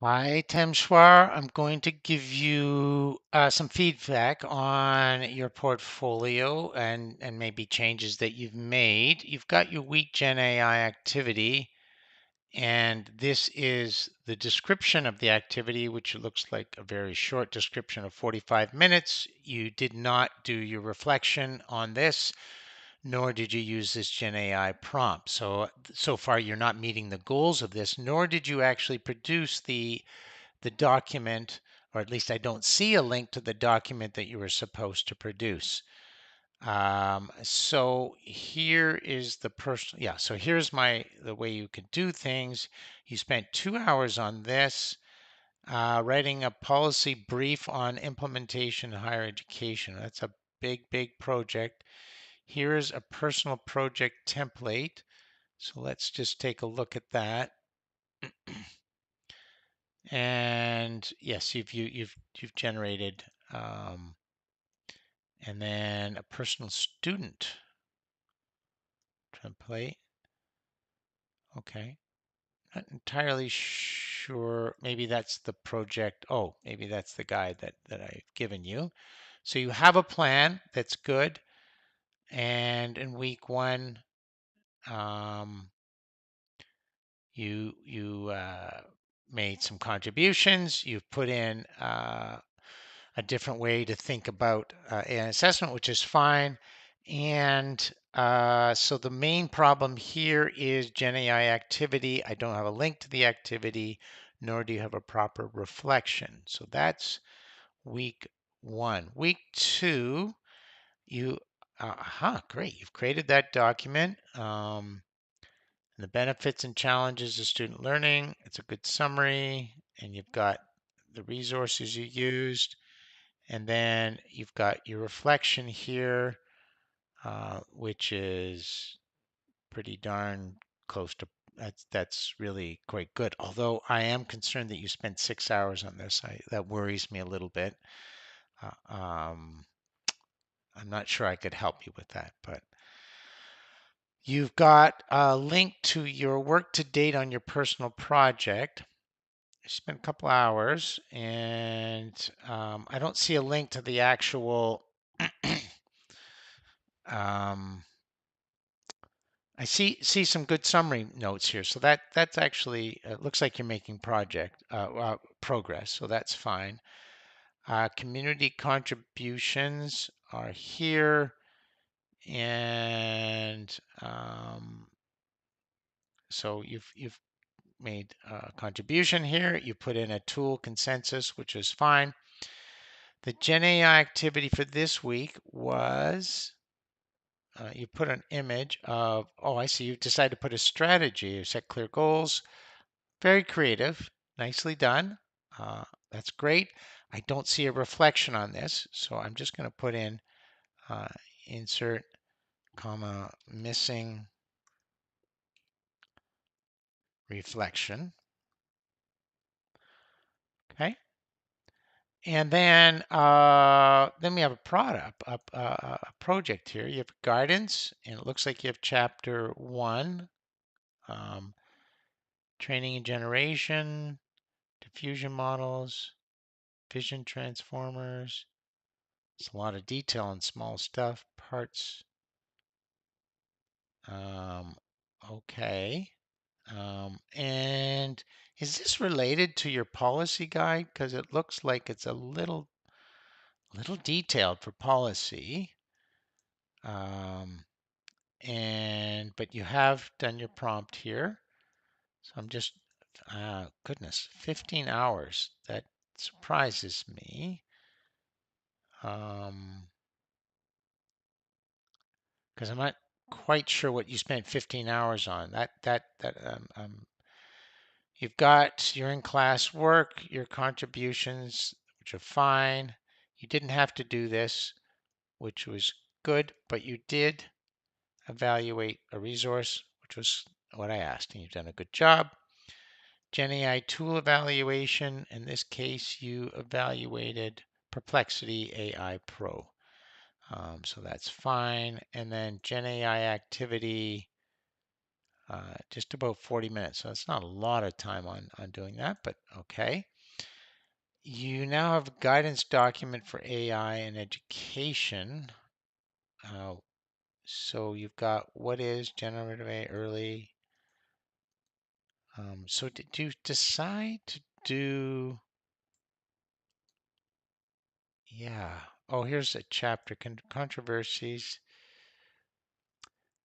Hi, Temshwar. I'm going to give you some feedback on your portfolio and maybe changes that you've made. You've got your week Gen AI activity, and this is the description of the activity, which looks like a very short description of 45 minutes. You did not do your reflection on this, nor did you use this Gen AI prompt. So far, you're not meeting the goals of this, nor did you actually produce the document, or at least I don't see a link to the document that you were supposed to produce. So here is the personal, yeah, so here's the way you could do things. You spent 2 hours on this, writing a policy brief on implementation in higher education. That's a big project. Here's a personal project template. So let's just take a look at that. And yes, you've generated, and then a personal student template. Okay, not entirely sure. Maybe that's the project. Oh, maybe that's the guide that I've given you. So you have a plan. That's good. And in week one, um, you made some contributions. You've put in a different way to think about an assessment, which is fine. And so the main problem here is Gen AI activity. I don't have a link to the activity, nor do you have a proper reflection. So that's week one. Week two, great. You've created that document. And the benefits and challenges of student learning. It's a good summary, and you've got the resources you used. And then you've got your reflection here, which is pretty darn close to that's really quite good. Although I am concerned that you spent 6 hours on this. That worries me a little bit. Uh, um, I'm not sure I could help you with that, but you've got a link to your work to date on your personal project. You spent a couple hours, and I don't see a link to the actual I see some good summary notes here. So that's actually looks like you're making progress. So that's fine. Community contributions are here, and so you've made a contribution here. You put in a tool consensus, which is fine. The Gen AI activity for this week was you put an image of, oh, I see, you decided to put a strategy, you set clear goals. Very creative, nicely done. That's great. I don't see a reflection on this, so I'm just going to put in uh, insert, comma, missing reflection. Okay. And then we have a product, a project here. You have guidance, and it looks like you have chapter one, um, training and generation, diffusion models, vision transformers. It's a lot of detail and small stuff, parts. Um, okay. And is this related to your policy guide? Because it looks like it's a little detailed for policy. Um, but you have done your prompt here. So I'm just, goodness, 15 hours. That surprises me. Because I'm not quite sure what you spent 15 hours on. You've got your in-class work, your contributions, which are fine. You didn't have to do this, which was good, but you did evaluate a resource, which was what I asked, and you've done a good job. Gen AI tool evaluation. In this case, you evaluated Perplexity AI Pro. So that's fine. And then Gen AI activity. just about 40 minutes. So it's not a lot of time on doing that, but okay. You now have a guidance document for AI and education. Uh, so you've got what is generative AI early. So did you decide to do, yeah. Oh, here's a chapter, controversies.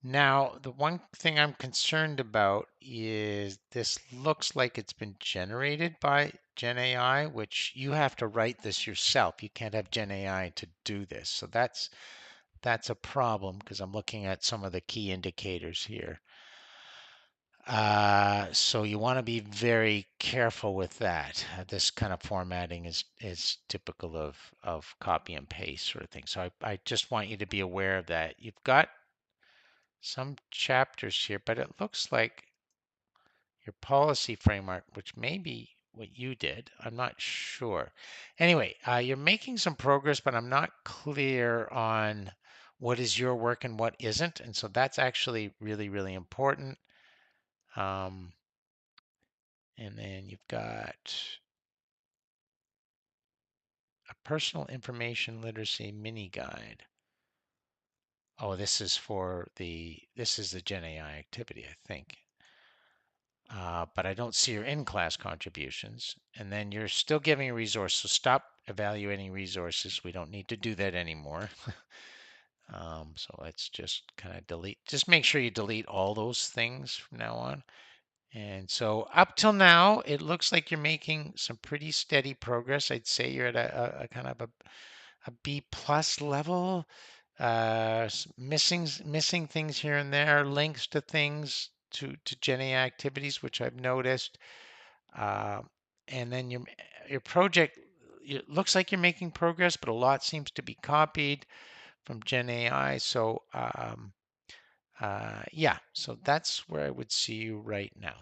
Now, the one thing I'm concerned about is this looks like it's been generated by Gen AI, which you have to write this yourself. You can't have Gen AI to do this. So that's a problem because I'm looking at some of the key indicators here. So you want to be very careful with that. This kind of formatting is typical of copy and paste sort of thing. So I just want you to be aware of that. You've got some chapters here, but it looks like your policy framework, which may be what you did. I'm not sure. Anyway, you're making some progress, but I'm not clear on what is your work and what isn't. And so that's actually really, really important. Um, and then you've got a personal information literacy mini guide. Oh, this is this is the Gen AI activity, I think. But I don't see your in-class contributions. And then you're still giving a resource, so stop evaluating resources. We don't need to do that anymore. So let's just kind of delete, just make sure you delete all those things from now on. And so up till now, it looks like you're making some pretty steady progress. I'd say you're at a kind of a B plus level. Missing things here and there, links to things to Gen AI activities, which I've noticed. Uh, and then your project, it looks like you're making progress, but a lot seems to be copied from Gen AI. So yeah, so that's where I would see you right now.